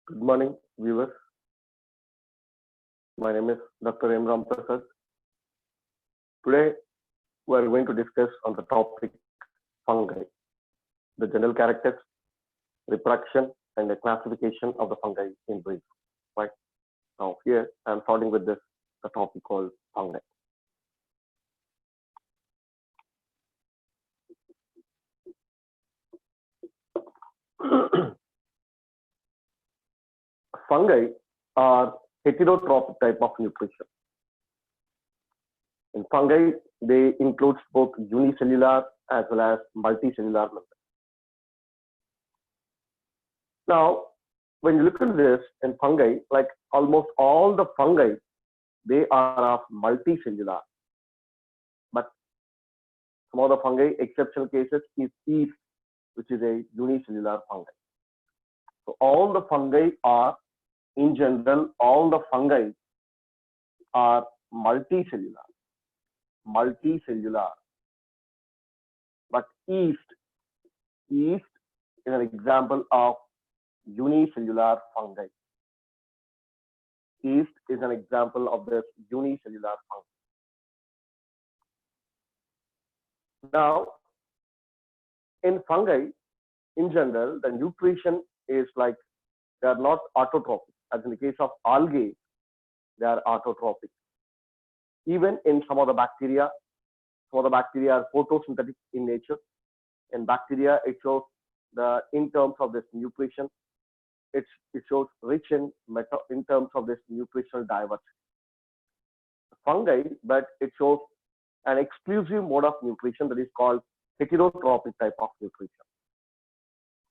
Good morning, viewers. My name is Dr. M. Ram Prasad. Today, we are going to discuss on the topic fungi, the general characters, reproduction, and the classification of the fungi in brief. Right now, here I am starting with this the topic called fungi. Fungi are heterotrophic type of nutrition. In fungi, they include both unicellular as well as multicellular members. Now, when you look at this in fungi, like almost all the fungi, they are of multicellular. But some of the fungi, exceptional cases, is yeast, which is a unicellular fungi. So all the fungi are, in general, all the fungi are multicellular. But yeast is an example of unicellular fungi. Yeast is an example of this unicellular fungi. Now, in fungi, in general, the nutrition is like they are not autotrophic. As in the case of algae, they are autotrophic. Even in some of the bacteria are photosynthetic in nature. In bacteria, it shows in terms of this nutrition, it shows rich in terms of this nutritional diversity. Fungi, but it shows an exclusive mode of nutrition that is called heterotrophic type of nutrition.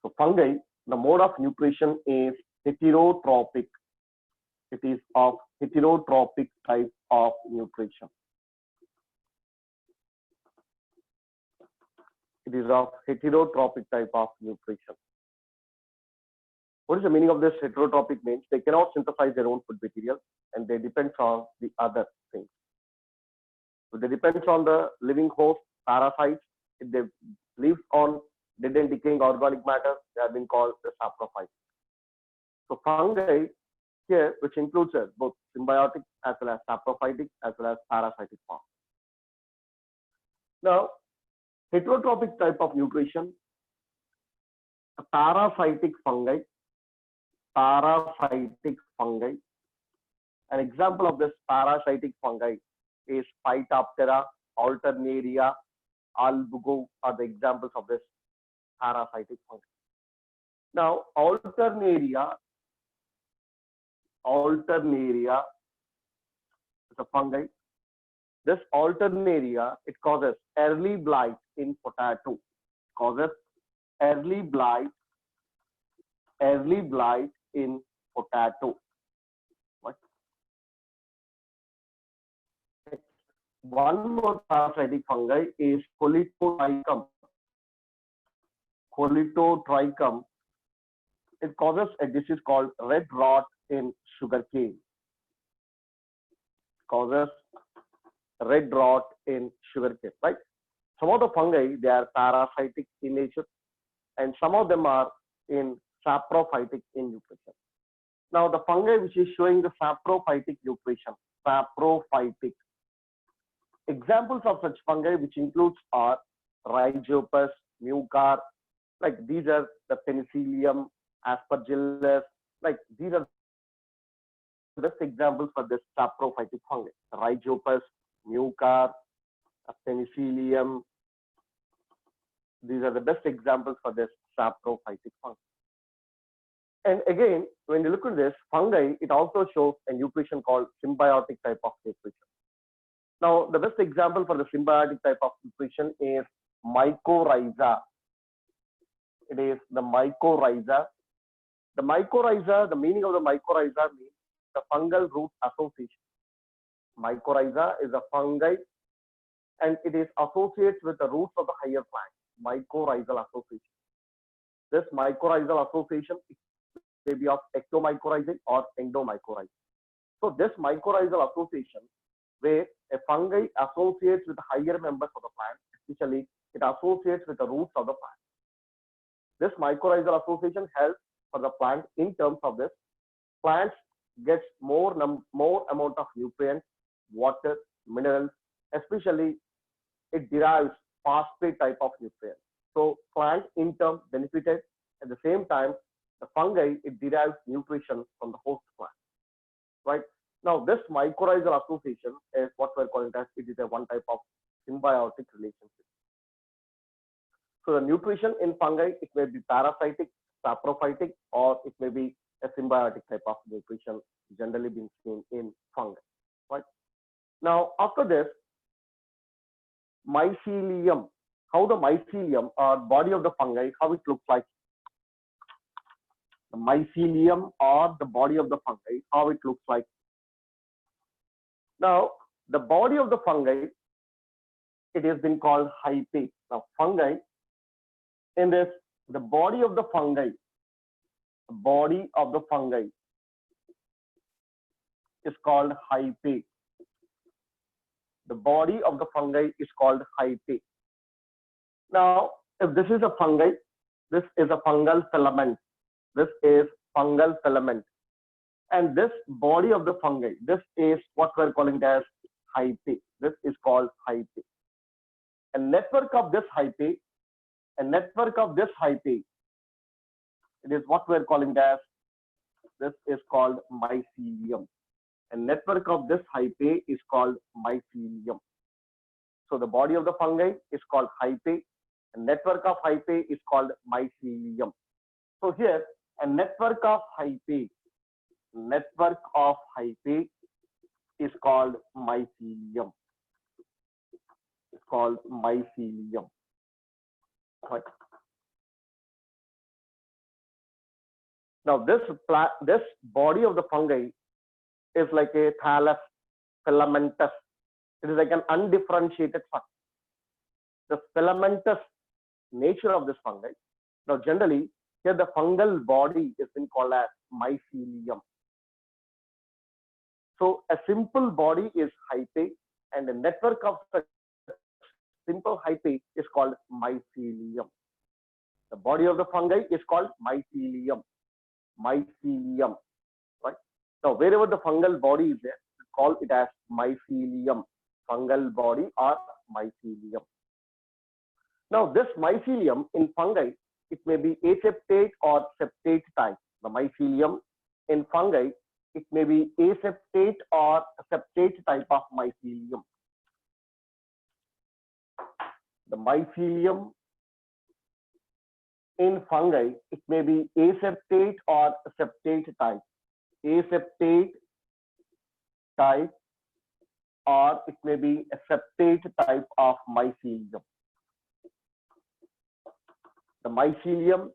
So fungi, the mode of nutrition is heterotrophic. It is of heterotrophic type of nutrition. It is of heterotrophic type of nutrition. What is the meaning of this heterotrophic means? They cannot synthesize their own food material and they depend on the other things. So they depend on the living host, parasites. If they live on dead and decaying organic matter, they have been called the saprophytes. So fungi here, which includes both symbiotic as well as saprophytic as well as parasitic form. Now, heterotrophic type of nutrition, parasitic fungi. An example of this parasitic fungi is Phytophthora, Alternaria, Albugo are the examples of this parasitic fungi. Now, Alternaria is a fungi. This Alternaria, it causes early blight in potato. Early blight in potato. What? One more parasitic fungi is Colletotrichum. It causes a disease called red rot in sugarcane. Right? Some of the fungi, they are parasitic in nature, and some of them are in saprophytic in nutrition. Now, the fungi which is showing the saprophytic nutrition, examples of such fungi which includes are Rhizopus, Mucar, like these are the Penicillium, Aspergillus, like these are the best examples for this saprophytic fungi. Rhizopus, Mucar, Penicillium, these are the best examples for this saprophytic fungi. And again, when you look at this fungi, it also shows a nutrition called symbiotic type of nutrition. Now, the best example for the symbiotic type of nutrition is mycorrhiza. It is the mycorrhiza. The mycorrhiza, the meaning of the mycorrhiza means the fungal root association. Mycorrhiza is a fungi and it is associated with the roots of the higher plant. Mycorrhizal association. This mycorrhizal association may be of ectomycorrhizae or endomycorrhizae. So this mycorrhizal association, where a fungi associates with higher members of the plant, especially it associates with the roots of the plant. This mycorrhizal association helps for the plant in terms of this plants gets more amount of nutrients, water, minerals, especially it derives phosphate type of nutrients. So plant in turn benefited. At the same time, the fungi, it derives nutrition from the host plant, right? Now, this mycorrhizal association is what we're calling as it is a one type of symbiotic relationship. So the nutrition in fungi, it may be parasitic, saprophytic, or it may be a symbiotic type of nutrition generally being seen in fungi, right? Now, after this, mycelium, how the mycelium or body of the fungi, how it looks like. The mycelium or the body of the fungi, how it looks like. Now, the body of the fungi, it has been called hyphae. Now, fungi, in this, the body of the fungi is called hyphae. The body of the fungi is called hyphae. Now, if this is a fungi, this is a fungal filament. This is fungal filament. And this body of the fungi, this is what we're calling as hyphae. This is called hyphae. A network of this hyphae, it is what we're calling as, this is called mycelium. A network of this hyphae is called mycelium. So the body of the fungi is called hyphae. A network of hyphae is called mycelium. So here, a network of hyphae is called mycelium. It's called mycelium. Right. Now this body of the fungi is like a thallus filamentous. It is like an undifferentiated structure. The filamentous nature of this fungi. Now generally, here the fungal body is been called as mycelium. So a simple body is hyphae, and a network of such simple hyphae is called mycelium. The body of the fungi is called mycelium. Mycelium, right? Now, wherever the fungal body is there, we call it as mycelium. Fungal body or mycelium. Now, this mycelium in fungi, it may be aseptate or septate type. The mycelium in fungi, it may be aseptate or septate type of mycelium. The mycelium in fungi, it may be aseptate or septate type. Aseptate type, or it may be a septate type of mycelium. The mycelium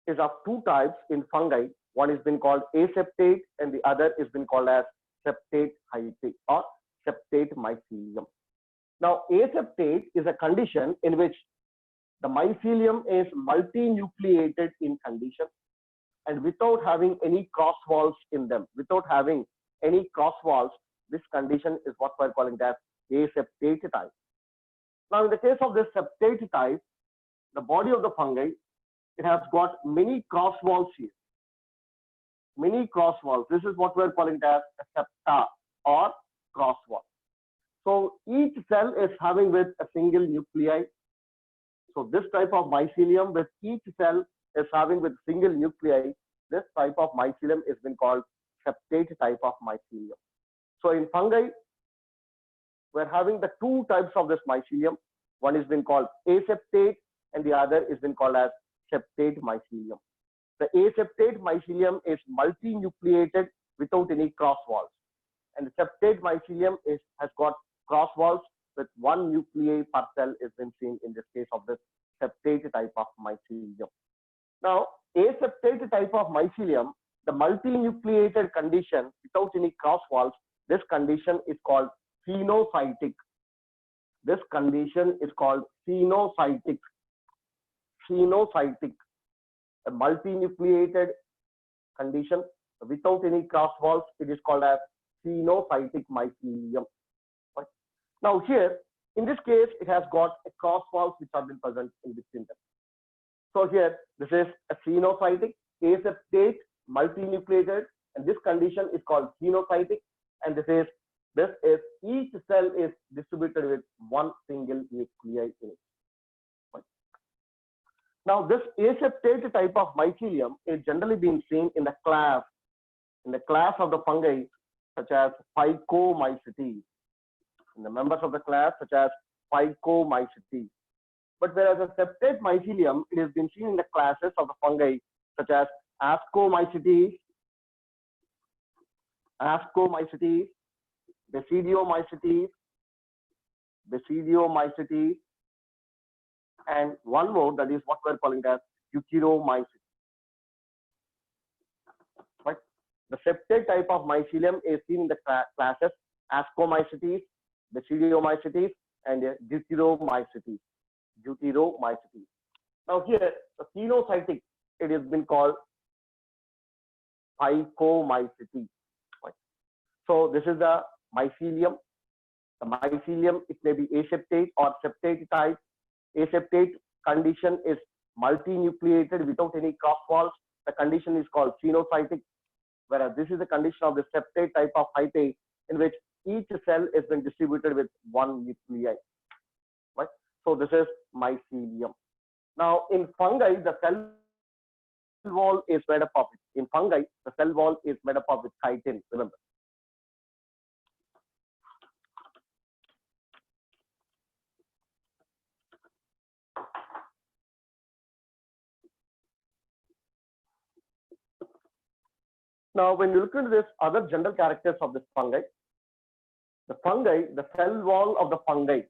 is of two types in fungi. One has been called aseptate and the other has been called as septate hyphae or septate mycelium. Now, aseptate is a condition in which the mycelium is multinucleated in condition and without having any cross walls in them. Without having any cross walls, this condition is what we're calling as aseptate type. Now, in the case of this septate type, the body of the fungi, it has got many cross walls here. Many cross walls. This is what we're calling as a septa or cross wall. So each cell is having with a single nuclei. So this type of mycelium with each cell is having with single nuclei. This type of mycelium is been called septate type of mycelium. So in fungi, we're having the two types of this mycelium. One is been called aseptate and the other is been called as septate mycelium. The aseptate mycelium is multinucleated without any cross walls. And the septate mycelium has got cross walls with one nuclei per cell is been seen in this case of this septate type of mycelium. Now, aseptate type of mycelium, the multinucleated condition without any cross walls, this condition is called phenocytic. This condition is called phenocytic. Phenocytic, a multinucleated condition without any cross walls, it is called as phenocytic mycelium. Right? Now here, in this case, it has got a cross walls which have been present in between them. So here, this is a phenocytic aseptate multinucleated, and this condition is called phenocytic. And this is each cell is distributed with one single nuclei in it. Right. Now, this aseptate type of mycelium is generally being seen in the class of the fungi such as Phycomycetes, in the members of the class such as Phycomycetes. But whereas a septate mycelium, it has been seen in the classes of the fungi such as Ascomycetes, Basidiomycetes, and one more, that is what we're calling as Euchiromycetes. Right? The septate type of mycelium is seen in the classes Ascomycetes, Basidiomycetes, and Deuteromycetes. Now here, the phenocytic, it has been called Phycomycetes. Right? So this is the mycelium. The mycelium, it may be aseptate or septate type. Aseptate condition is multinucleated without any cross walls. The condition is called phenocytic, whereas this is the condition of the septate type of hyphae, in which each cell is been distributed with one nuclei. Right? So this is mycelium. Now in fungi, the cell wall is made up of it. In fungi, the cell wall is made up of with chitin. Remember. Now, when you look into this other general characters of this fungi, the cell wall of the fungi,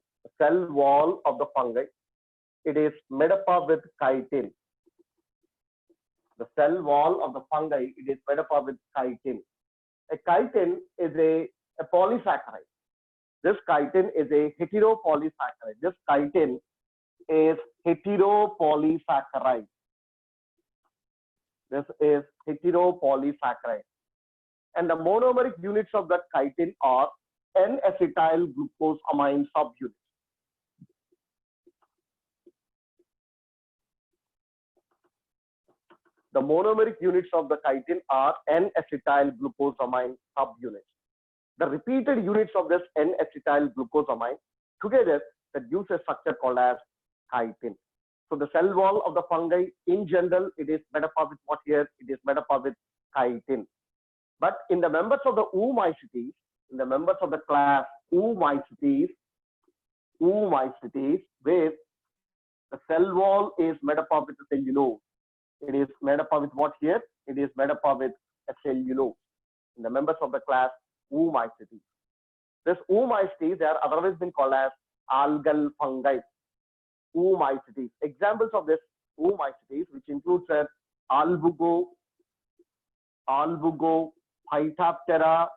it is made up of with chitin. The cell wall of the fungi, it is made up of with chitin. A chitin is a polysaccharide. This chitin is a heteropolysaccharide. This chitin is heteropolysaccharide. This is heteropolysaccharide. And the monomeric units of that chitin are N-acetyl glucosamine subunits. The monomeric units of the chitin are N-acetyl glucosamine subunits. The repeated units of this N-acetyl glucosamine together that gives a structure called as chitin. So the cell wall of the fungi in general, it is made up of with what here? It is made up of with chitin. But in the members of the Oomycetes, in the members of the class Oomycetes, where the cell wall is made up of with the cellulose. It is made up of with what here? It is made up of with a cellulose. In the members of the class Oomycetes. This Oomycetes, they are otherwise been called as algal fungi. Oomycetes. Examples of this Oomycetes, which includes Albugo, Phytoptera,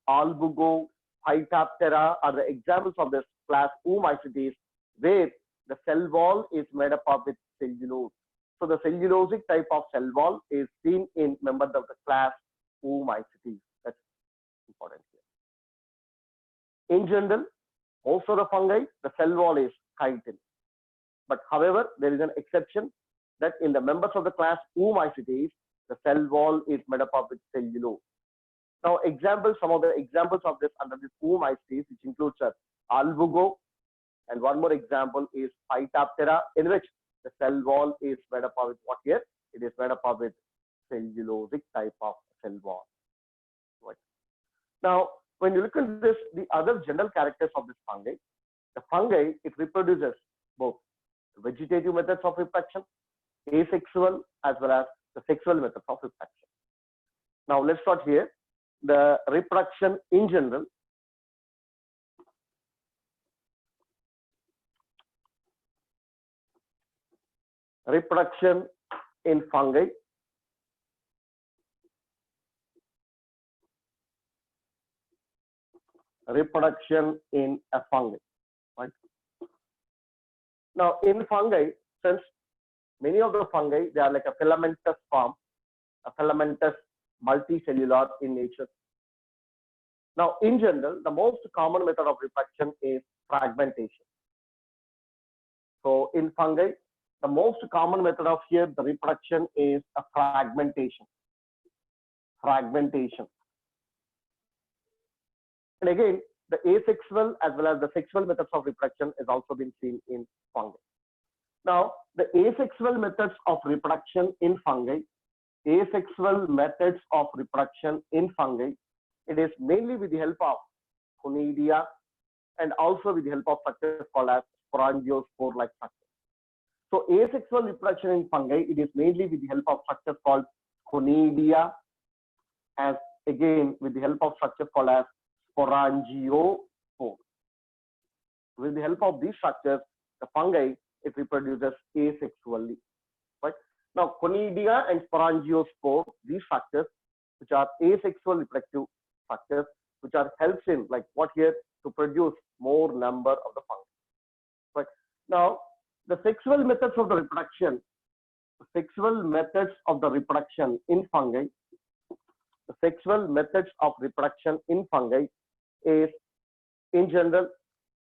are the examples of this class Oomycetes, where the cell wall is made up of with cellulose. So the cellulosic type of cell wall is seen in members of the class Oomycetes. That's important here. In general, most of the fungi, the cell wall is chitin. But however, there is an exception that in the members of the class Oomycetes, the cell wall is made up of with cellulose. Now, some of the examples of this under this Oomycetes, which includes Albugo, and one more example is Phytoptera, in which the cell wall is made up of with what here? It is made up of with cellulosic type of cell wall. Right. Now, when you look at this, the other general characters of this fungi, the fungi, it reproduces both vegetative methods of reproduction, asexual, as well as the sexual methods of reproduction. Now, let's start here. The reproduction in general. Reproduction in fungi. Reproduction in a fungi. Right? Now, in fungi, since many of the fungi, they are like a filamentous form, a filamentous multicellular in nature. Now, in general, the most common method of reproduction is fragmentation. So, in fungi, The most common method of here, the reproduction is a fragmentation. Fragmentation. And again, the asexual as well as the sexual methods of reproduction is also been seen in fungi. Now, the asexual methods of reproduction in fungi, asexual methods of reproduction in fungi, it is mainly with the help of conidia and also with the help of structures called as sporangiospore-like structures. So, asexual reproduction in fungi, it is mainly with the help of structures called conidia, as again with the help of structures called as sporangiospore. With the help of these structures, the fungi, it reproduces asexually. Right? Now, conidia and sporangiospore, these structures, which are asexual reproductive structures, which are helps in like what here to produce more number of the fungi. Right? Now, the sexual methods of the reproduction, in fungi, the sexual methods of reproduction in fungi is, in general,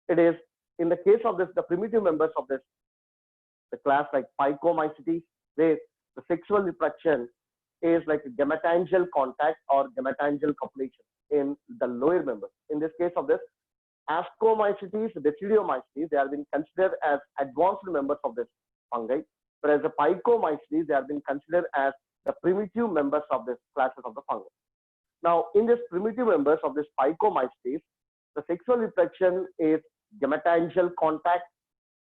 it is in the case of this, the primitive members of this, the class like Phycomycetes, where the sexual reproduction is like a gametangial contact or gametangial copulation in the lower members. In this case of this, Ascomycetes, Basidiomycetes, they have been considered as advanced members of this fungi, whereas the Phycomycetes, they have been considered as the primitive members of this classes of the fungi. Now, in this primitive members of this Phycomycetes, the sexual reproduction is gametangial contact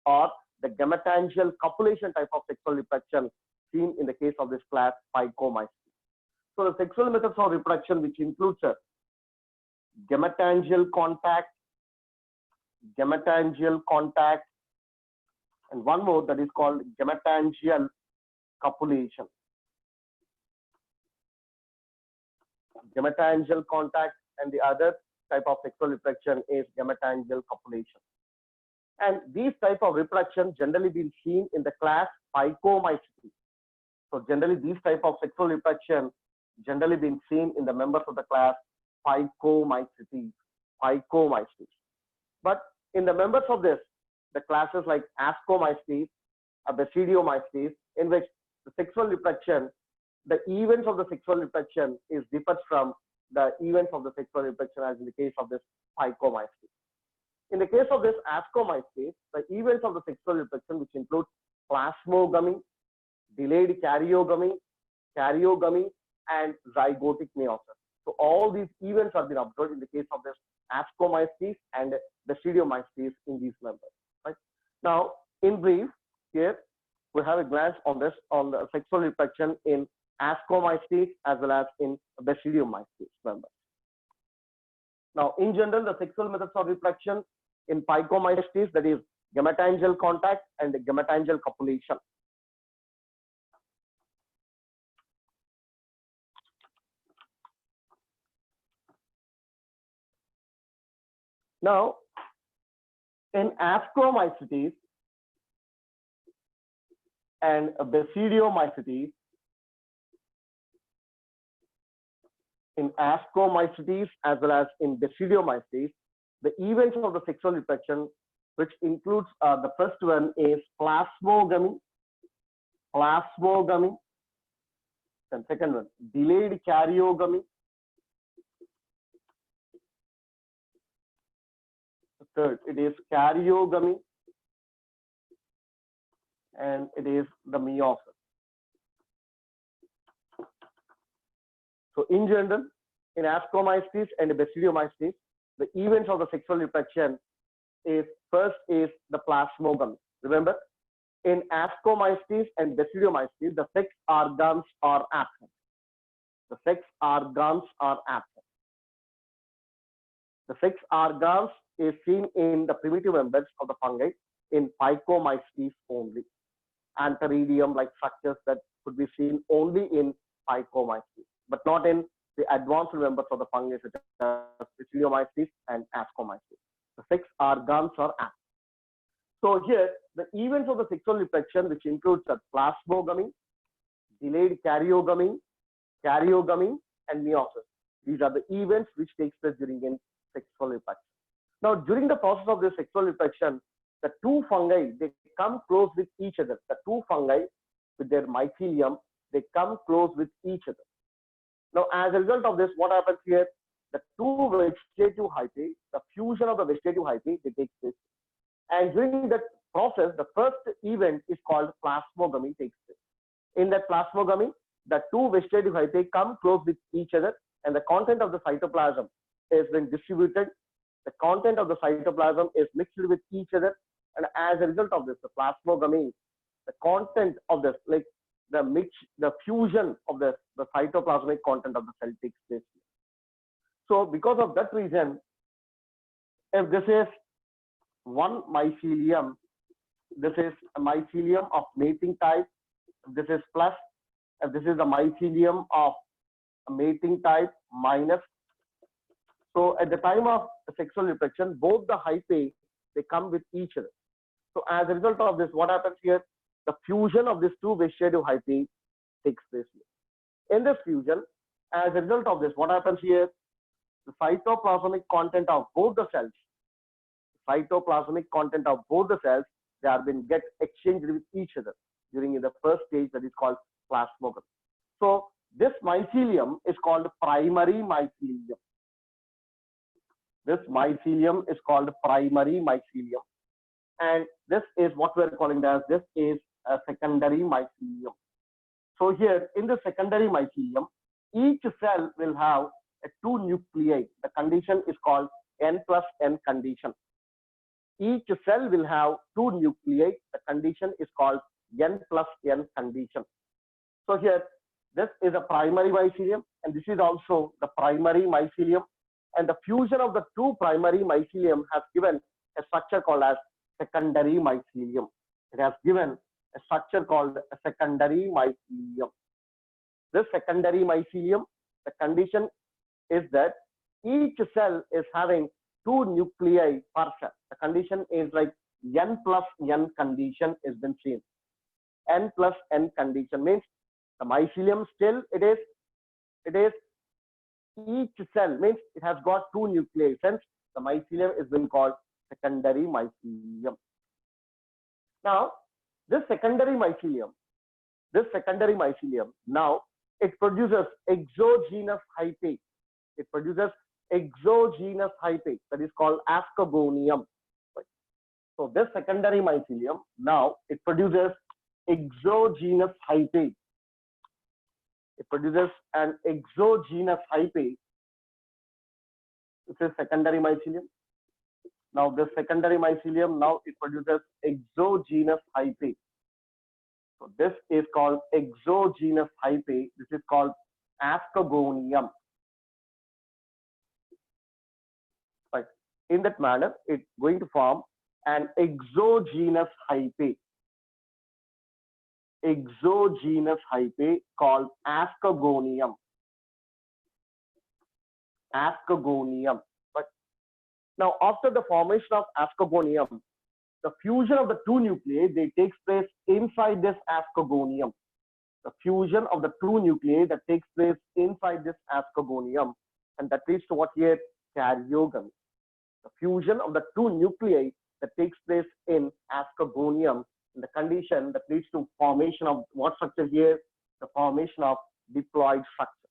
or the gametangial copulation type of sexual reproduction seen in the case of this class Phycomycetes. So, the sexual methods of reproduction, which includes gametangial contact, and one more that is called gametangial copulation. Gametangial contact, and the other type of sexual reproduction is gametangial copulation. And these type of reproduction generally been seen in the class Phycomycetes. So generally these type of sexual reproduction generally been seen in the members of the class Phycomycetes. But in the members of this, the classes like Ascomycetes, Basidiomycetes, in which the sexual reproduction, the events of the sexual reproduction is differs from the events of the sexual reproduction as in the case of this Phycomycetes. In the case of this Ascomycetes, the events of the sexual reproduction, which include plasmogamy, delayed karyogamy, and zygotic meiosis. So all these events have been observed in the case of this Ascomycetes and Basidiomycetes in these members. Right? Now, in brief, here we have a glance on this on the sexual reproduction in Ascomycetes as well as in Basidiomycetes members. Now, in general, the sexual methods of reproduction in Phycomycetes, that is gametangial contact and gametangial copulation. Now, in Ascomycetes and Basidiomycetes, in Ascomycetes as well as in Basidiomycetes, the events of the sexual reproduction, which includes the first one is plasmogamy, and second one delayed karyogamy, third it is karyogamy, and it is the meiosis. So in general, in Ascomycetes and Basidiomycetes, the events of the sexual reproduction is first is the plasmogamy. Remember, in Ascomycetes and Basidiomycetes, the sex organs are absent. The sex organs are absent. The sex organs is seen in the primitive members of the fungi in Phycomycetes only. Antheridium-like structures that could be seen only in Phycomycetes, but not in the advanced members of the fungi such as Basidiomycetes and Ascomycetes. The sex organs are absent. So here, the events of the sexual reproduction, which includes plasmogamy, delayed karyogamy, and meiosis. These are the events which takes place during sexual reproduction. Now, during the process of this sexual reproduction, the two fungi, they come close with each other. The two fungi with their mycelium, they come close with each other. Now, as a result of this, what happens here? The two vegetative hyphae, the fusion of the vegetative hyphae, they take place. And during that process, the first event is called plasmogamy takes place. In that plasmogamy, the two vegetative hyphae come close with each other, and the content of the cytoplasm is being distributed. The content of the cytoplasm is mixed with each other, and as a result of this, the plasmogamy, the content of this, like the fusion of the cytoplasmic content of the cell takes place. So, because of that reason, if this is one mycelium, this is a mycelium of mating type. If this is plus, if this is the mycelium of mating type minus. So, at the time of sexual reproduction, both the hyphae, they come with each other. So, as a result of this, what happens here? The fusion of these two vegetative hyphae takes place here. In this fusion, as a result of this, what happens here? The cytoplasmic content of both the cells, they are being get exchanged with each other during the first stage, that is called plasmogamy. So this mycelium is called primary mycelium. This mycelium is called primary mycelium, and this is what we are calling as, this is a secondary mycelium. So here in the secondary mycelium, each cell will have two nuclei. The condition is called N plus N condition. Each cell will have two nuclei. The condition is called N plus N condition. So here, this is a primary mycelium, and this is also the primary mycelium. And the fusion of the two primary mycelium has given a structure called as secondary mycelium. It has given a structure called a secondary mycelium. This secondary mycelium, the condition is that each cell is having two nuclei per cell. The condition is like N plus N condition has been seen. N plus N condition means the mycelium still it is each cell means it has got two nuclei. Hence, the mycelium is being called secondary mycelium. Now, this secondary mycelium now it produces exogenous hyphae. It produces exogenous hyphae, that is called ascogonium. Right? So this secondary mycelium now it produces exogenous hyphae. It produces an exogenous hyphae. This is secondary mycelium. Now this secondary mycelium now it produces exogenous hyphae. So this is called exogenous hyphae. This is called ascogonium. Right. In that manner, it's going to form an exogenous hyphae. Exogenous hyphae called ascogonium. Ascogonium. But now, after the formation of ascogonium, the fusion of the two nuclei they takes place inside this ascogonium. The fusion of the two nuclei that takes place inside this ascogonium, and that leads to what here? Karyogamy. The fusion of the two nuclei that takes place in ascogonium, and the condition that leads to formation of what structure here? The formation of diploid structure.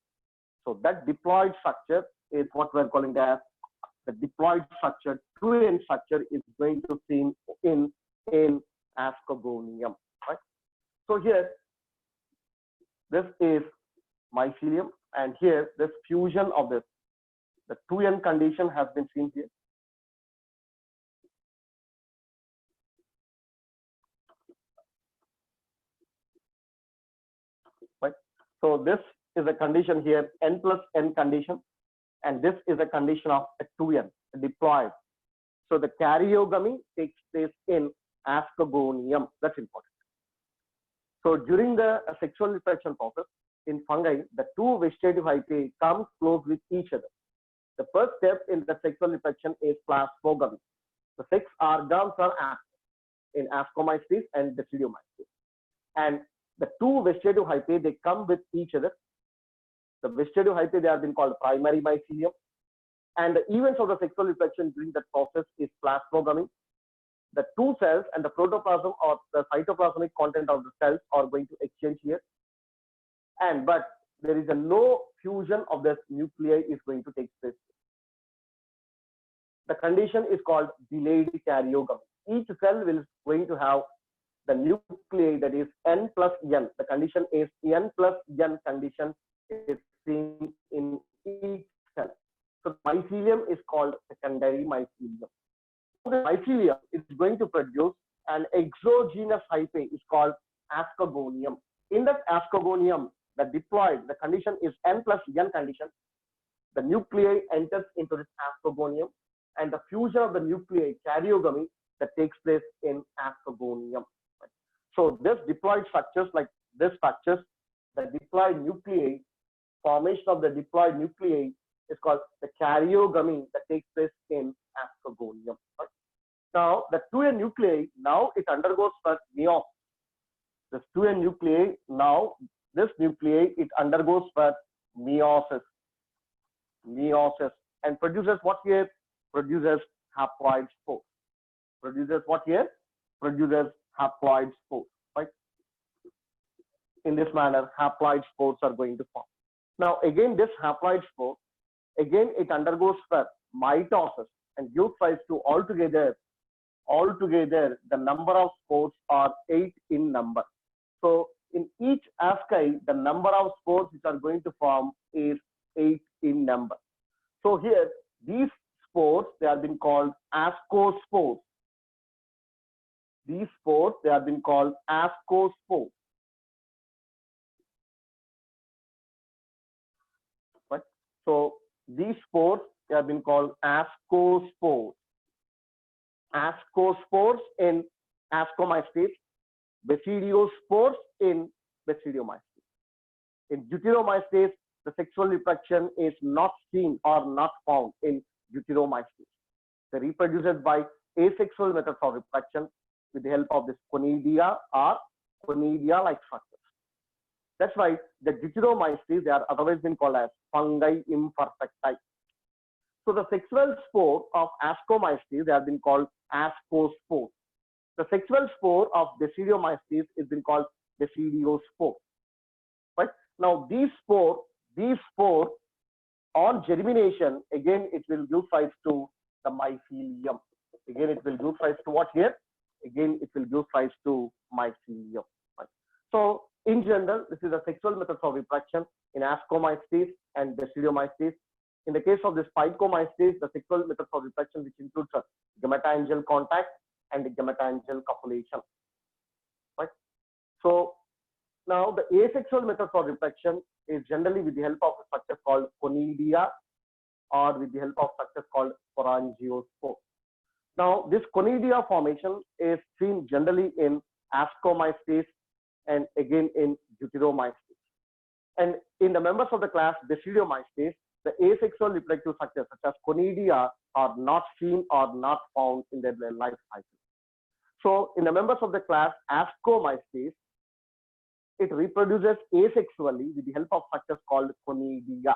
So that diploid structure is what we are calling as the diploid structure. 2N structure is going to be seen in ascogonium. Right? So here, this is mycelium, and here this fusion of this, the 2N condition has been seen here. Right? So this is a condition here, N plus N condition, and this is a condition of a 2N, a diploid. So the karyogamy takes place in ascogonium. That's important. So during the sexual reproduction process in fungi, the two vegetative hyphae come close with each other. The first step in the sexual reproduction is plasmogamy. The sex organs are active in Ascomycetes and Basidiomycetes. And the two vegetative hyphae, they come with each other. The vegetative hyphae, they have been called primary mycelium. And the events of the sexual reproduction during that process is plasmogamy. the two cells and the protoplasm or the cytoplasmic content of the cells are going to exchange here. And but there is a no fusion of the nuclei is going to take place. The condition is called delayed karyogamy. Each cell will going to have the nuclei that is n plus n. The condition is n plus n condition is seen in each cell. So mycelium is called secondary mycelium. The mycelium is going to produce an exogenous hyphae is called ascogonium. In that ascogonium, the diploid, the condition is n plus n condition. The nuclei enters into this ascogonium, and the fusion of the nuclei, karyogamy, that takes place in ascogonium. So this diploid structures, like this structures, the diploid nuclei, formation of the diploid nuclei is called the karyogamy that takes place in ascogonium. Right? Now the 2n nuclei, now it undergoes first meiosis. This 2n nuclei, now this nuclei, it undergoes first meiosis, and produces what here? Produces haploid spores. Produces what here? Produces haploid spores. Right? In this manner, haploid spores are going to form. Now again, this haploid spore, again it undergoes first mitosis and gives rise to altogether the number of spores are 8 in number. So in each asci, the number of spores which are going to form is 8 in number. So here, these spores, they have been called ascospores. These spores, they have been called ascospores. Right? So these spores, they have been called ascospores. Ascospores in ascomycetes, basidiospores in basidiomycetes. In deuteromycetes, the sexual reproduction is not seen or not found in deuteromycetes. They reproduces by asexual methods of reproduction with the help of this conidia or conidia-like structures. That's why the deuteromycetes, they are otherwise been called as fungi imperfecti. So the sexual spore of ascomycetes, they have been called ascospores. The sexual spore of basidiomycetes is been called basidiospore. Right? Now these spore on germination, again it will give rise to the mycelium. Again it will give rise to what here? Again it will give rise to mycelium. Right? So in general, this is the sexual methods of reproduction in ascomycetes and basidiomycetes. In the case of the spicomycetes, the sexual methods of reproduction, which includes gametangial contact and gametangial copulation. Right? So now the asexual methods of reproduction is generally with the help of a structure called conidia or with the help of structures called sporangiospore. Now this conidia formation is seen generally in ascomycetes and again in deuteromycetes. And in the members of the class basidiomycetes, the asexual reproductive structures such as conidia are not seen or not found in their life cycle. So in the members of the class ascomycetes, it reproduces asexually with the help of structures called conidia.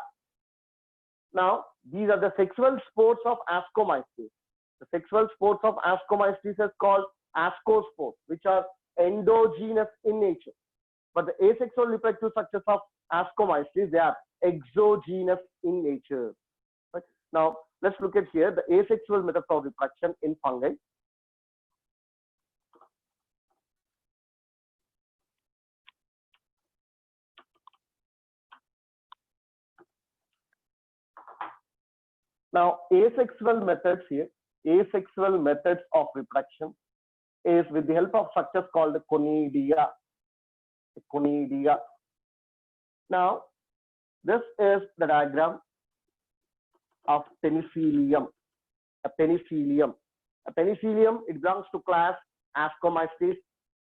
Now these are the sexual spores of ascomycetes. The sexual spores of ascomycetes is called ascospores, which are endogenous in nature. But the asexual reproductive structures of ascomycetes, they are exogenous in nature. Right? Now let's look at here the asexual methods of reproduction in fungi. Now asexual methods here, asexual methods of reproduction is with the help of structures called conidia. Conidia. Now this is the diagram of penicillium. A penicillium. A penicillium, it belongs to class ascomycetes.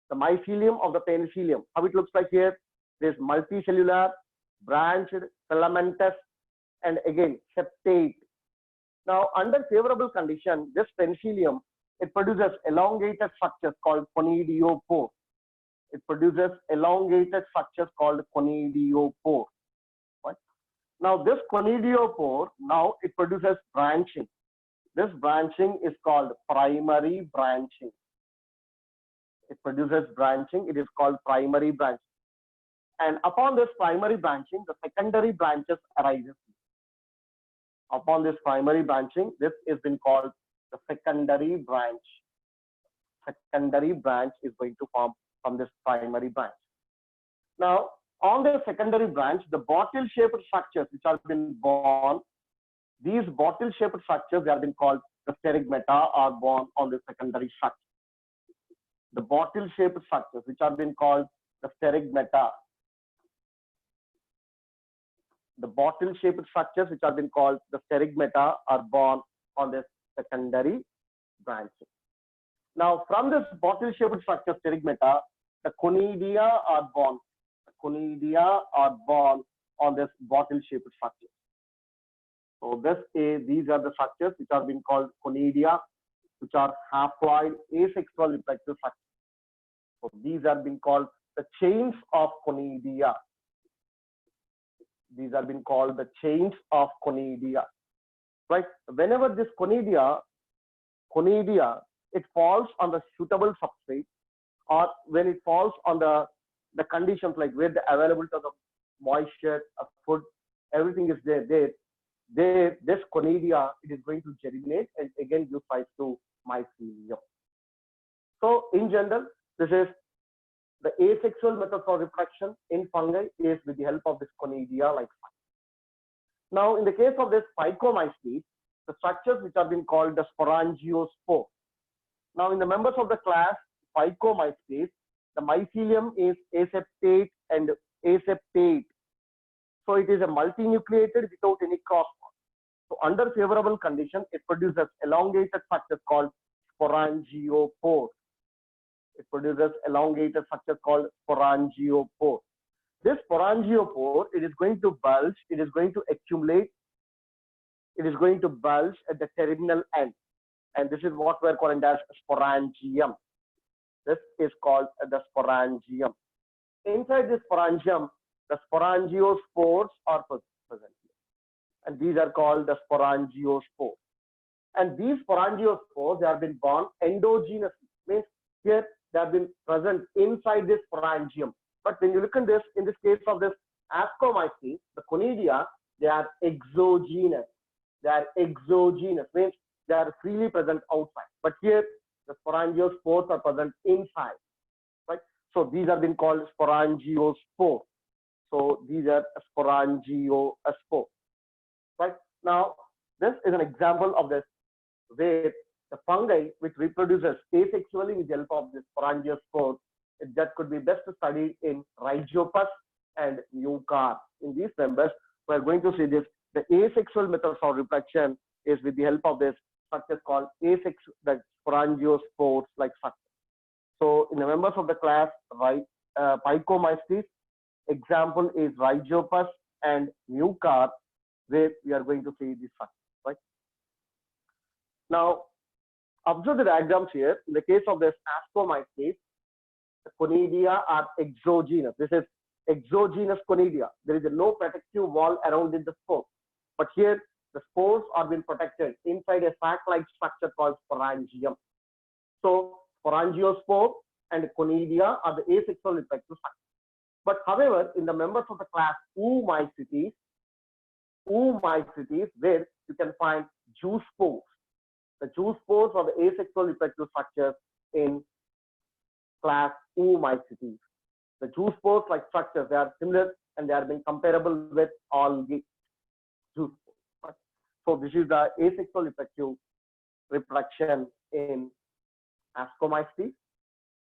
The mycelium of the penicillium, how it looks like here, there is multicellular, branched, filamentous, and again septate. Now under favorable condition, this penicillium, it produces elongated structures called conidiopore. It produces elongated structures called conidiopore. Right? Now this conidiopore, now it produces branching. This branching is called primary branching. It produces branching. It is called primary branching. And upon this primary branching, the secondary branches arises. Upon this primary branching, this is been called the secondary branch. Secondary branch is going to form from this primary branch. Now, on the secondary branch, the bottle-shaped structures which have been born, these bottle-shaped structures, they have been called the sterigmata, are born on the secondary structure. The bottle-shaped structures which have been called the sterigmata, the bottle-shaped structures which have been called the sterigmata are born on this secondary branching. Now, from this bottle-shaped structure sterigmata, the conidia are born. The conidia are born on this bottle-shaped structure. So these are the structures which have been called conidia, which are haploid asexual reproductive structures. So these are being called the chains of conidia. These are being called the chains of conidia. Right? Whenever this conidia, it falls on the suitable substrate, or when it falls on the conditions like where the availability of the moisture, of food, everything is there. This conidia, it is going to germinate and again give rise to mycelium. So in general, this is the asexual method for reproduction in fungi is with the help of this conidia like such. Now, in the case of this Phycomycetes, the structures which have been called the sporangiospore. Now, in the members of the class Phycomycetes, the mycelium is aseptate and aseptate. So it is a multinucleated without any cross. So under favorable conditions, it produces elongated structures called sporangiopore. It produces elongated structure called sporangiopore. This sporangiopore, it is going to bulge, it is going to accumulate, it is going to bulge at the terminal end. And this is what we're calling as sporangium. This is called the sporangium. Inside this sporangium, the sporangiospores are present. And these are called the sporangiospores. And these sporangiospores, they have been born endogenously. Means here they have been present inside this sporangium. But when you look at this, in this case of this Ascomycetes, the conidia, they are exogenous. They are exogenous, means they are freely present outside. But here, the sporangiospores are present inside. Right? So these have been called sporangiospores. So these are sporangiospores. Right? Now, this is an example of this, where the fungi which reproduces asexually with the help of the sporangiospores, that could be best studied in Rhizopus and Mucor. In these members, we are going to see this. The asexual method for reproduction is with the help of this structure called asexual, the sporangiospores like structure. So in the members of the class, Phycomycetes, example is Rhizopus and Mucor, where we are going to see this structure. Right? Now, observe the diagrams here. In the case of this Ascomycetes, the conidia are exogenous. This is exogenous conidia. There is no protective wall around the spore. But here, the spores are being protected inside a sac-like structure called sporangium. So, sporangiospore and conidia are the asexual reproductive structures. But however, in the members of the class Oomycetes, where you can find zoospores. The zoospores are the asexual reproductive structures in class Oomycetes. The zoospores like structures, they are similar and they are being comparable with algae zoospores. Right? So this is the asexual reproductive reproduction in Ascomycetes.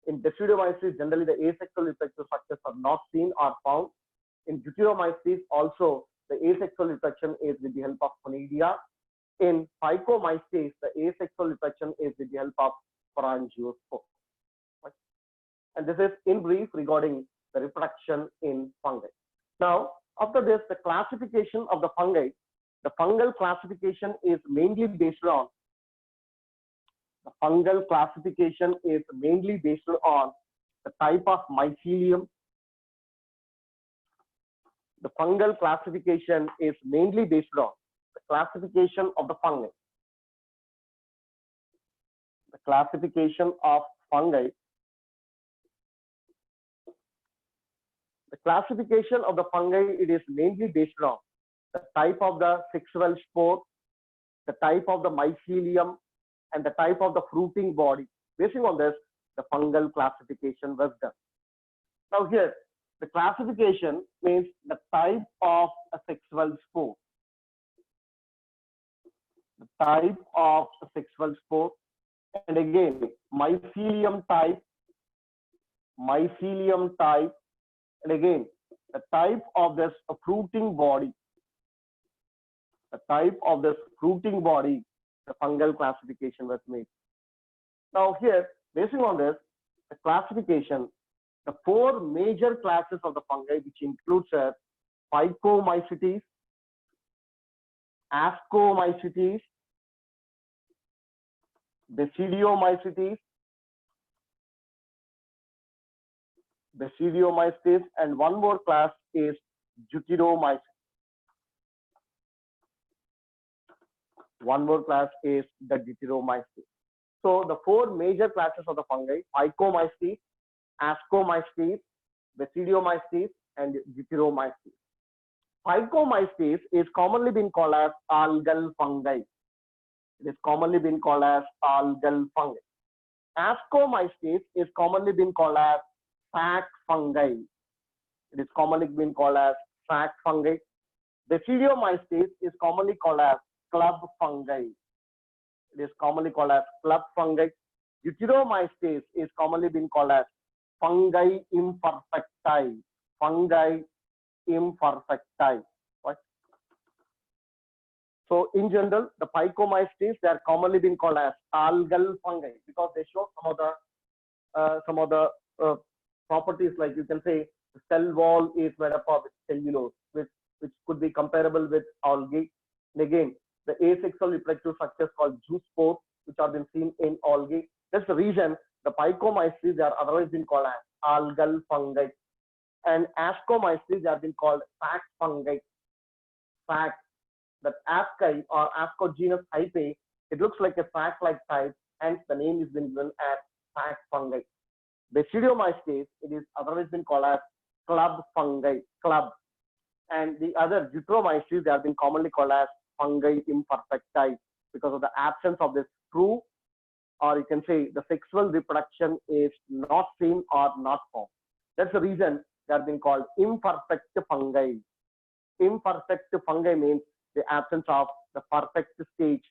In Basidiomycetes, generally the asexual reproductive structures are not seen or found. In Deuteromycetes, also the asexual reproduction is with the help of conidia. In Phycomycetes, the asexual reproduction is with the help of sporangiospore. Right? And this is in brief regarding the reproduction in fungi. Now, after this, the classification of the fungi, the fungal classification is mainly based on the type of mycelium. The fungal classification is mainly based on the classification of the fungi. classification of fungi. The classification of the fungi, it is mainly based on the type of the sexual spore, the type of the mycelium, and the type of the fruiting body. Based on this, the fungal classification was done. Now here, the classification means the type of a sexual spore. The type of a sexual spore, and again, mycelium type, and again, the type of this fruiting body. The type of this fruiting body, the fungal classification was made. Now here, based on this, the classification, the four major classes of the fungi, which includes Phycomycetes, Ascomycetes, Basidiomycetes, and one more class is Deuteromycetes. One more class is the Deuteromycetes. So the four major classes of the fungi: Phycomycetes, Ascomycetes, Basidiomycetes, and Deuteromycetes. Phycomycetes is commonly been called as algal fungi. It is commonly been called as algal fungi. Ascomycetes is commonly been called as sac fungi. It is commonly been called as sac fungi. Basidiomycetes is commonly called as club fungi. It is commonly called as club fungi. Deuteromycetes is commonly been called as fungi imperfecti. Fungi imperfecti. Right? So in general, the Phycomycetes, they are commonly been called as algal fungi because they show some of the properties, like you can say the cell wall is made up of cellulose, which could be comparable with algae. And again, the asexual reproductive structures called zoospores, which are been seen in algae. That's the reason the Phycomycetes, they are otherwise been called as algal fungi. And Ascomycetes, they have been called sac fungi. Sac, that asci or Ascogenus hypae, it looks like a sac-like type, hence the name is been given as sac fungi. Basidiomycetes, it is otherwise been called as club fungi, club. And the other Deuteromycetes, they have been commonly called as fungi imperfecti because of the absence of this true, or you can say the sexual reproduction is not seen or not formed. That's the reason they have been called imperfect fungi. Imperfect fungi means the absence of the perfect stage.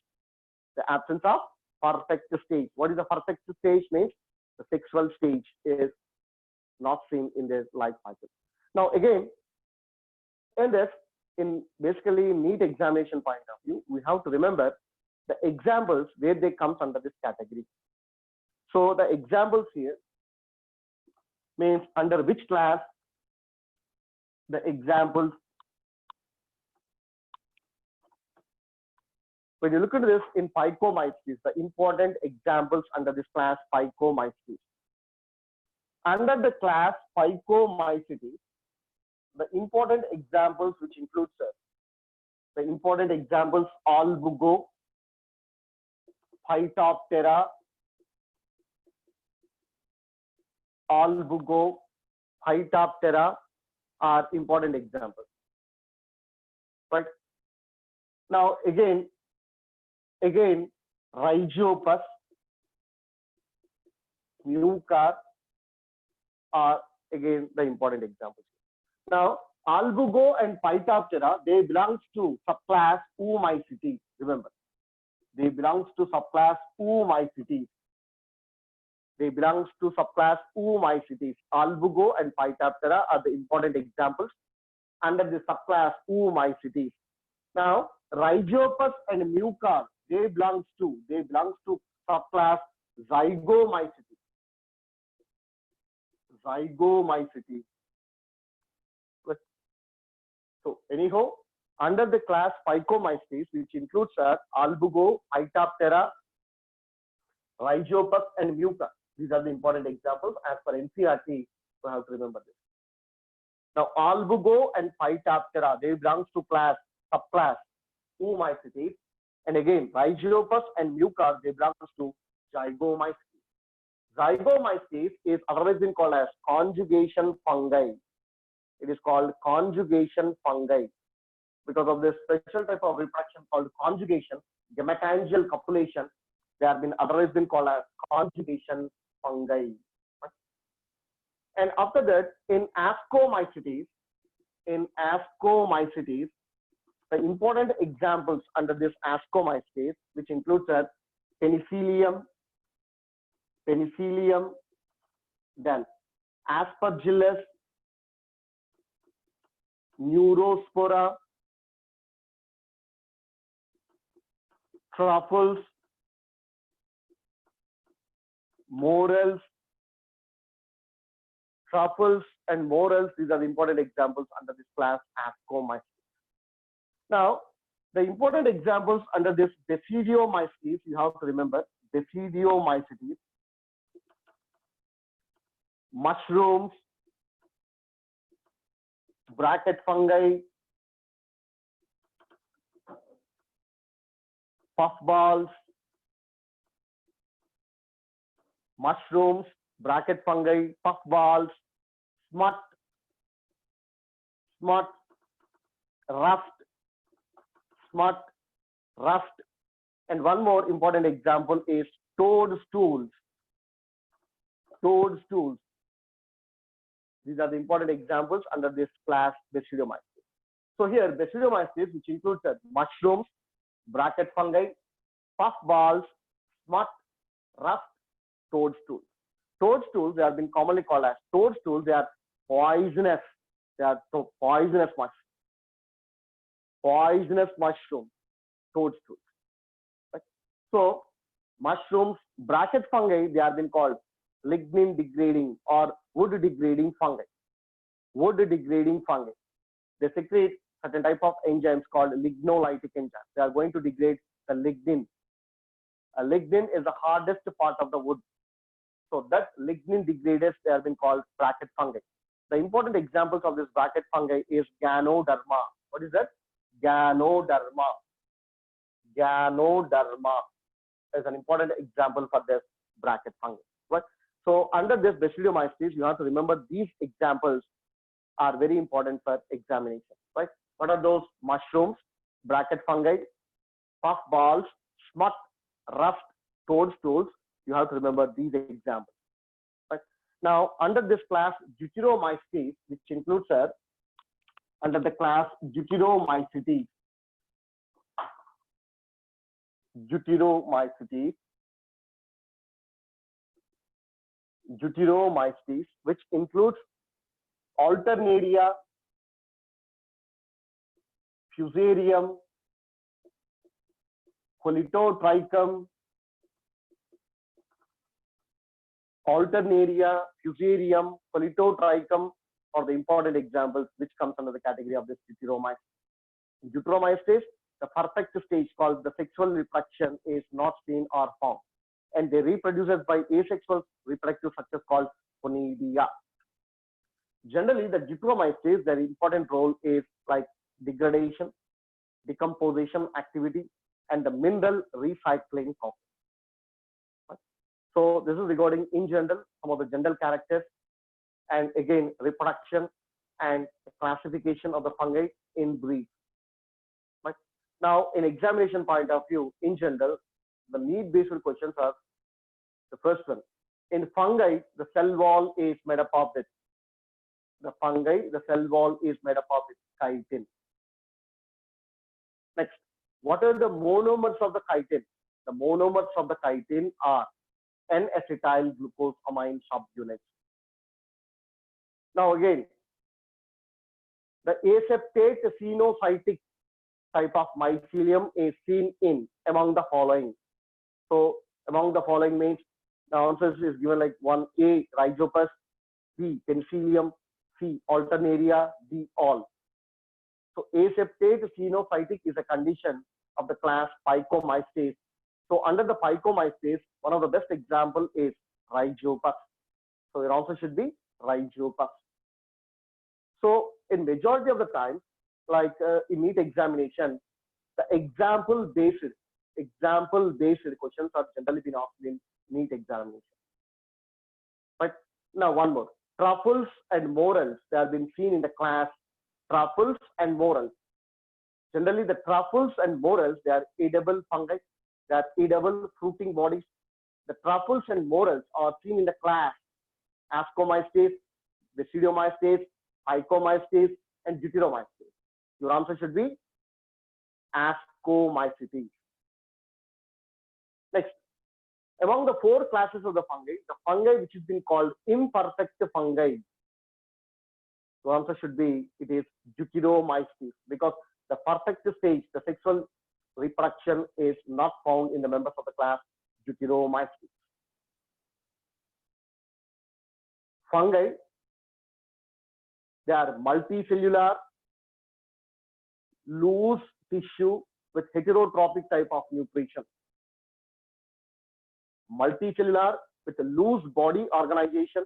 The absence of perfect stage. What is the perfect stage? Means the sexual stage is not seen in their life cycle. Now again, in this, in basically NEET examination point of view, we have to remember the examples where they comes under this category. So the examples here means under which class the examples. When you look at this in Phycomycetes, the important examples under this class Phycomycetes. Under the class Phycomycetes, the important examples which includes the important examples Albugo, Phytoptera, Albugo, Phytoptera are important examples. Right? Now again, Rhizopus, Mucor are again the important examples. Now, Albugo and Phytoptera, they belongs to subclass Oomycetes. Remember, they belongs to subclass Oomycetes. They belongs to subclass Oomycetes. Albugo and Phytoptera are the important examples under the subclass Oomycetes. Now, Rhizopus and Mucor, they belongs to subclass Zygomycetes. Zygomycetes. So anyhow, under the class Phycomycetes, which includes Albugo, Phytoptera, Rhizopus, and Mucor. These are the important examples as per NCERT. You have to remember this. Now, Albugo and Phytoptera, they belongs to subclass Oomycetes, and again Rhizopus and Mucor, they belongs to zygomyces. Zygomyces is otherwise been called as conjugation fungi. It is called conjugation fungi because of this special type of reproduction called conjugation, gametangial copulation. They have been otherwise been called as conjugation fungi. And after that, in Ascomycetes, the important examples under this Ascomycetes, which includes penicillium, then Aspergillus, Neurospora, truffles, morels, and morels. These are the important examples under this class Ascomycetes. Now, the important examples under this Basidiomycetes, you have to remember Basidiomycetes, mushrooms, bracket fungi, puffballs, mushrooms, bracket fungi, puffballs, smut, rust, and one more important example is toadstools. These are the important examples under this class Basidiomycetes. So here Basidiomycetes, which includes mushrooms, bracket fungi, puffballs, smut, rust, toadstools. Toadstools, they have been commonly called as toadstools. They are poisonous. They are poisonous mushroom, toadstools. Right? So mushrooms, bracket fungi, they have been called lignin degrading or wood degrading fungi. They secrete certain type of enzymes called lignolytic enzymes. They are going to degrade the lignin. Lignin is the hardest part of the wood. So that lignin degraders, they have been called bracket fungi. The important examples of this bracket fungi is Ganoderma. What is that? Ganoderma is an important example for this bracket fungi. Right? So under this Basidiomycetes, you have to remember these examples are very important for examination. Right? What are those? Mushrooms, bracket fungi, puffballs, smut, rust, toadstools. You have to remember these examples. Right? Now, under this class Deuteromycetes, which includes under the class Deuteromycetes, which includes Alternaria, Fusarium, Colitotrichum, Alternaria, Fusarium, Colitotrichum are the important examples which comes under the category of this Deuteromycetes. In Deuteromycetes, the perfect stage called the sexual reproduction is not seen or found, and they reproduce by asexual reproductive structures called conidia. Generally, the Deuteromycetes, their important role is like degradation, decomposition activity, and the mineral recycling process. So this is regarding in general some of the general characters, and again reproduction and classification of the fungi in brief. Right? Now, in examination point of view, in general, the need-based questions are the first one. In fungi, the cell wall is made up of this. The cell wall is made up of chitin. Next, what are the monomers of the chitin? The monomers of the chitin are N-acetyl glucosamine subunits. Now again, the aseptate xenophytic type of mycelium is seen in among the following. So among the following means the answer is given like 1A Rhizopus, B Penicillium, C Alternaria, D all. So aseptate xenophytic is a condition of the class Phycomycetes. So under the Phycomycetes, one of the best example is Rhizopus. So your answer should be Rhizopus. So in majority of the time, like in NEET examination, the example based questions are generally been asked in NEET examination. But now one more. Truffles and morels, they have been seen in the class. Truffles and morels. Generally, the truffles and morels, they are edible fungi. They are edible fruiting bodies. The truffles and morels are seen in the class Ascomycetes, Basidiomycetes, Phycomycetes, and Deuteromycetes. Your answer should be Ascomycetes. Next, among the 4 classes of the fungi which has been called imperfect fungi, your answer should be, it is Deuteromycetes, because the perfect stage, the sexual reproduction, is not found in the members of the class Deuteromycetes. Fungi, they are multicellular, loose tissue with heterotrophic type of nutrition. Multicellular with a loose body organization,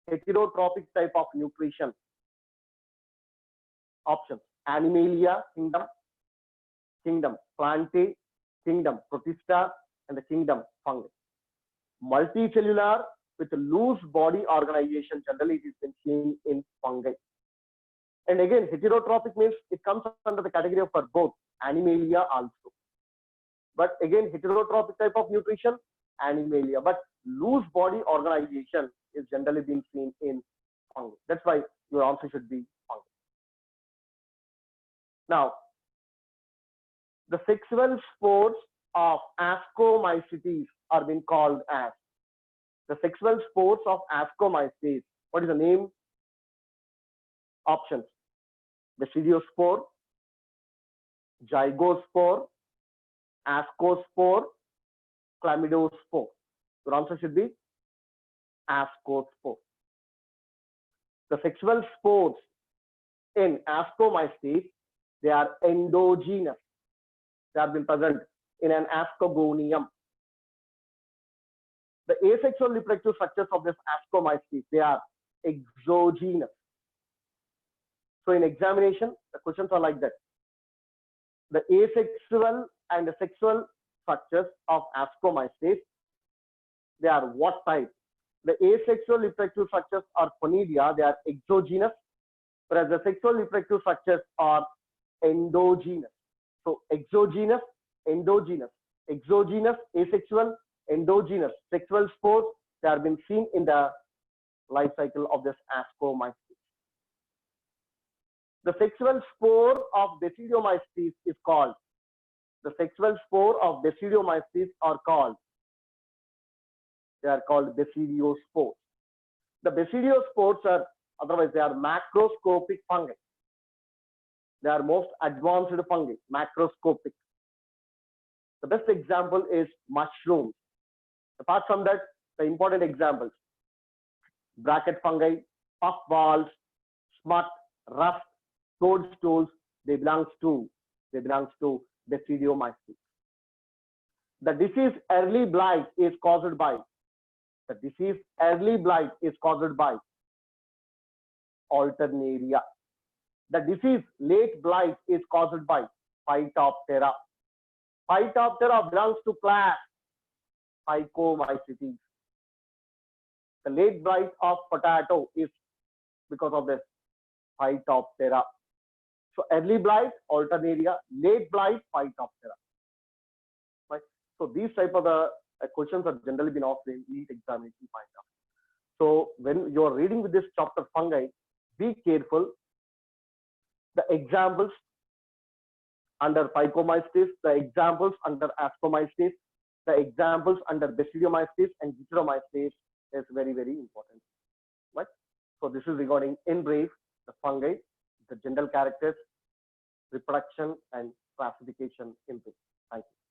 heterotrophic type of nutrition. Options: Animalia kingdom Plantae, kingdom Protista, and the kingdom Fungi. Multicellular with a loose body organization, generally it is been seen in fungi. And again, heterotrophic means it comes under the category of for both Animalia also. But again, heterotrophic type of nutrition, Animalia. But loose body organization is generally being seen in fungi. That's why your answer should be fungi. Now, the sexual spores of Ascomycetes are being called as the sexual spores of Ascomycetes. What is the name? Options: Basidiospore, Zygospore, Ascospore, Chlamydospore. Your answer should be Ascospore. The sexual spores in Ascomycetes, they are endogenous. They have been present in an Ascogonium. The asexual reproductive structures of this Ascomycetes, they are exogenous. So in examination, the questions are like that. The asexual and the sexual structures of Ascomycetes, they are what type? The asexual reproductive structures are Conidia, they are exogenous, whereas the sexual reproductive structures are endogenous. So exogenous, endogenous, exogenous, asexual, endogenous, sexual spores, they have been seen in the life cycle of this Ascomycetes. The sexual spore of Basidiomycetes is called, the sexual spore of Basidiomycetes are called, they are called basidiospores. The basidiospores are, otherwise they are macroscopic fungi. They are most advanced fungi, macroscopic. The best example is mushrooms. Apart from that, the important examples: bracket fungi, puffballs, smut, rust, toadstools, they belongs to Basidiomycetes. The disease early blight is caused by, Alternaria. The disease late blight is caused by Phytophthora. Phytophthora belongs to class Phycomycetes. The late blight of potato is because of this Phytophthora. So early blight, Alternaria; late blight, Phytophthora. Right? So these type of the questions are generally been asked in NEET examination point of. So when you are reading with this chapter fungi, be careful. The examples under Phycomycetes, the examples under Ascomycetes, the examples under Basidiomycetes and Deuteromycetes is very, very important. Right? So this is regarding, in brief, the fungi, the general characters, reproduction, and classification in brief. Thank you.